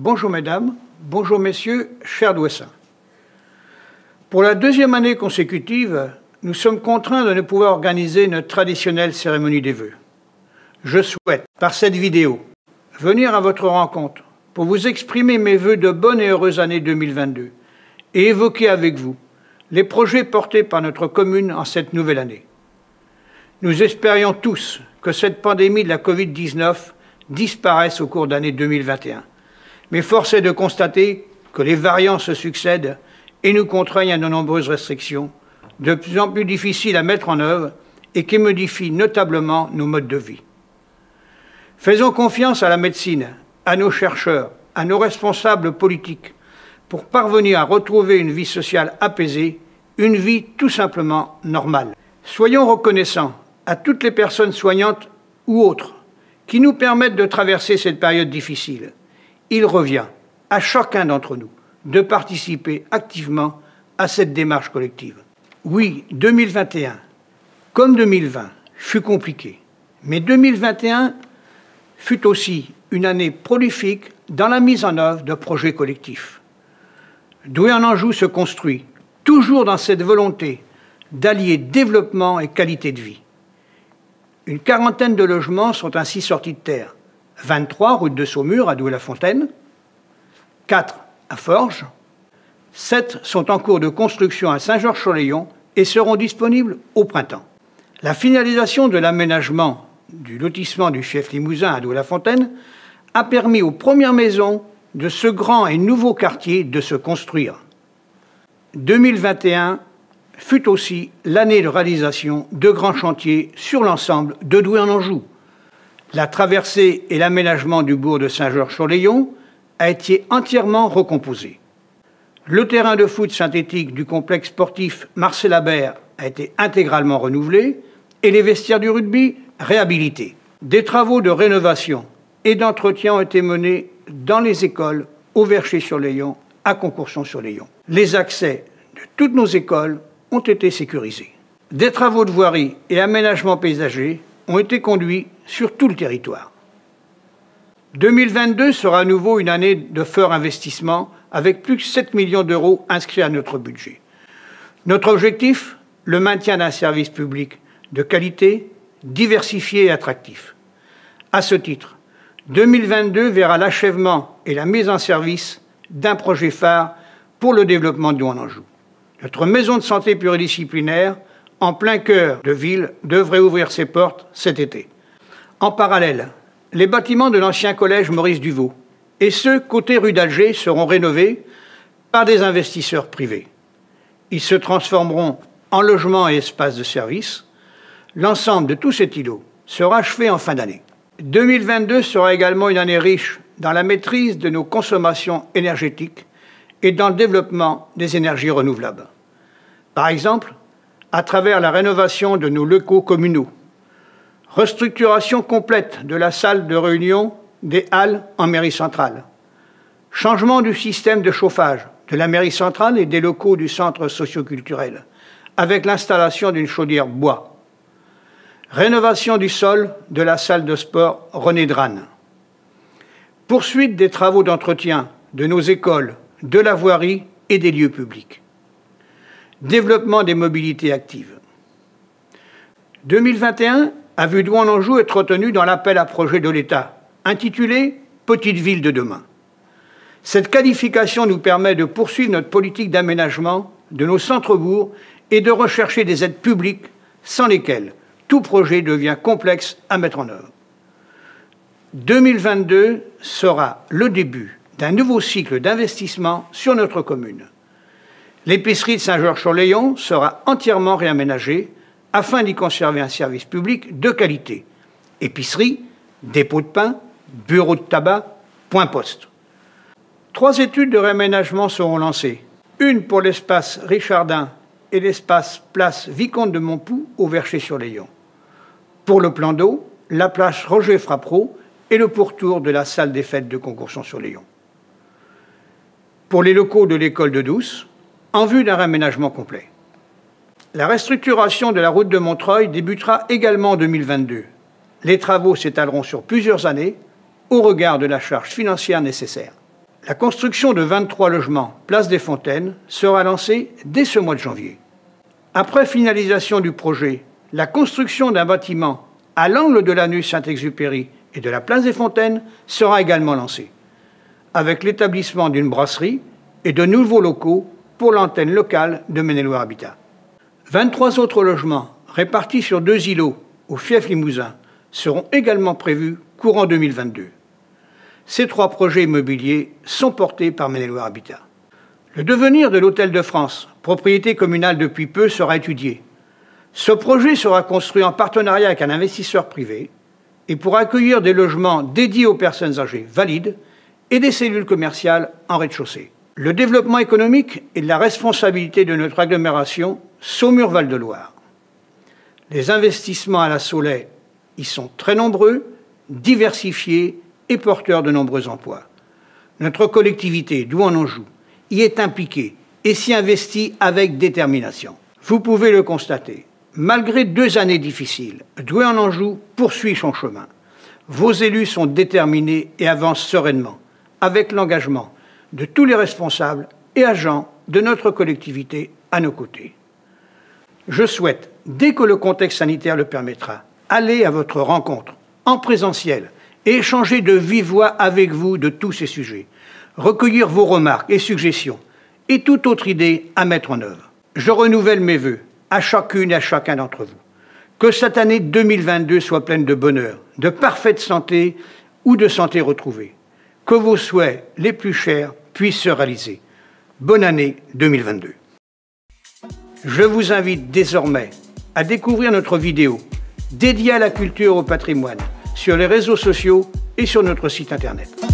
bonjour mesdames, bonjour messieurs, chers Douessins. Pour la deuxième année consécutive, nous sommes contraints de ne pouvoir organiser notre traditionnelle cérémonie des vœux. Je souhaite, par cette vidéo, venir à votre rencontre pour vous exprimer mes vœux de bonne et heureuse année 2022 et évoquer avec vous les projets portés par notre commune en cette nouvelle année. Nous espérions tous que cette pandémie de la Covid-19 disparaisse au cours d'année 2021. Mais force est de constater que les variants se succèdent et nous contraignent à de nombreuses restrictions, de plus en plus difficiles à mettre en œuvre et qui modifient notablement nos modes de vie. Faisons confiance à la médecine, à nos chercheurs, à nos responsables politiques pour parvenir à retrouver une vie sociale apaisée, une vie tout simplement normale. Soyons reconnaissants à toutes les personnes soignantes ou autres qui nous permettent de traverser cette période difficile. Il revient à chacun d'entre nous de participer activement à cette démarche collective. Oui, 2021, comme 2020, fut compliqué, mais 2021 fut aussi une année prolifique dans la mise en œuvre de projets collectifs. Douai-en-Anjou se construit, toujours dans cette volonté d'allier développement et qualité de vie. Une quarantaine de logements sont ainsi sortis de terre. 23 route de Saumur à Douai-la-Fontaine, 4 à Forges, 7 sont en cours de construction à Saint-Georges-sur-Layon et seront disponibles au printemps. La finalisation de l'aménagement du lotissement du Fief Limousin à Douai-la-Fontaine a permis aux premières maisons de ce grand et nouveau quartier de se construire. 2021 fut aussi l'année de réalisation de grands chantiers sur l'ensemble de Douai-en-Anjou. La traversée et l'aménagement du bourg de Saint-Georges-sur-Layon a été entièrement recomposé. Le terrain de foot synthétique du complexe sportif Marcel Habert a été intégralement renouvelé et les vestiaires du rugby réhabilités. Des travaux de rénovation et d'entretien ont été menés dans les écoles au Vercher-sur-Layon, à Concourson-sur-Layon. Les accès de toutes nos écoles ont été sécurisés. Des travaux de voirie et aménagement paysager ont été conduits sur tout le territoire. 2022 sera à nouveau une année de fort investissement avec plus de 7 millions d'euros inscrits à notre budget. Notre objectif, le maintien d'un service public de qualité, diversifié et attractif. À ce titre, 2022 verra l'achèvement et la mise en service d'un projet phare pour le développement de Douai-en-Anjou. Notre maison de santé pluridisciplinaire, en plein cœur de ville, devrait ouvrir ses portes cet été. En parallèle, les bâtiments de l'ancien collège Maurice Duvaux et ceux côté rue d'Alger seront rénovés par des investisseurs privés. Ils se transformeront en logements et espaces de service. L'ensemble de tous ces îlots sera achevé en fin d'année. 2022 sera également une année riche dans la maîtrise de nos consommations énergétiques et dans le développement des énergies renouvelables. Par exemple, à travers la rénovation de nos locaux communaux, restructuration complète de la salle de réunion des Halles en mairie centrale, changement du système de chauffage de la mairie centrale et des locaux du centre socioculturel, avec l'installation d'une chaudière bois, rénovation du sol de la salle de sport René Drane, poursuite des travaux d'entretien de nos écoles, de la voirie et des lieux publics, développement des mobilités actives. 2021 a vu Douai-en-Anjou être retenu dans l'appel à projet de l'État, intitulé « Petite ville de demain ». Cette qualification nous permet de poursuivre notre politique d'aménagement de nos centres-bourgs et de rechercher des aides publiques sans lesquelles tout projet devient complexe à mettre en œuvre. 2022 sera le début d'un nouveau cycle d'investissement sur notre commune. L'épicerie de Saint-Georges-sur-Layon sera entièrement réaménagée afin d'y conserver un service public de qualité. Épicerie, dépôt de pain, bureau de tabac, point poste. 3 études de réaménagement seront lancées. Une pour l'espace Richardin et l'espace place Vicomte de Montpoux au Vercher-sur-Layon. Pour le plan d'eau, la place Roger Frappereau et le pourtour de la salle des fêtes de Concourson-sur-Layon. Pour les locaux de l'école de Douce, en vue d'un réaménagement complet. La restructuration de la route de Montreuil débutera également en 2022. Les travaux s'étaleront sur plusieurs années au regard de la charge financière nécessaire. La construction de 23 logements place des Fontaines sera lancée dès ce mois de janvier. Après finalisation du projet, la construction d'un bâtiment à l'angle de l'avenue Saint-Exupéry et de la place des Fontaines sera également lancée, avec l'établissement d'une brasserie et de nouveaux locaux pour l'antenne locale de Maine-et-Loire Habitat. 23 autres logements répartis sur 2 îlots au fief Limousin seront également prévus courant 2022. Ces 3 projets immobiliers sont portés par Maine-et-Loire Habitat. Le devenir de l'Hôtel de France, propriété communale depuis peu, sera étudié. Ce projet sera construit en partenariat avec un investisseur privé et pourra accueillir des logements dédiés aux personnes âgées valides et des cellules commerciales en rez-de-chaussée. Le développement économique est de la responsabilité de notre agglomération Saumur-Val-de-Loire. Les investissements à la Saulais y sont très nombreux, diversifiés et porteurs de nombreux emplois. Notre collectivité, Douai-en-Anjou, y est impliquée et s'y investit avec détermination. Vous pouvez le constater, malgré 2 années difficiles, Douai-en-Anjou poursuit son chemin. Vos élus sont déterminés et avancent sereinement, avec l'engagement de tous les responsables et agents de notre collectivité à nos côtés. Je souhaite, dès que le contexte sanitaire le permettra, aller à votre rencontre en présentiel et échanger de vive voix avec vous de tous ces sujets, recueillir vos remarques et suggestions et toute autre idée à mettre en œuvre. Je renouvelle mes vœux à chacune et à chacun d'entre vous. Que cette année 2022 soit pleine de bonheur, de parfaite santé ou de santé retrouvée. Que vos souhaits les plus chers puissent se réaliser. Bonne année 2022. Je vous invite désormais à découvrir notre vidéo dédiée à la culture et au patrimoine sur les réseaux sociaux et sur notre site internet.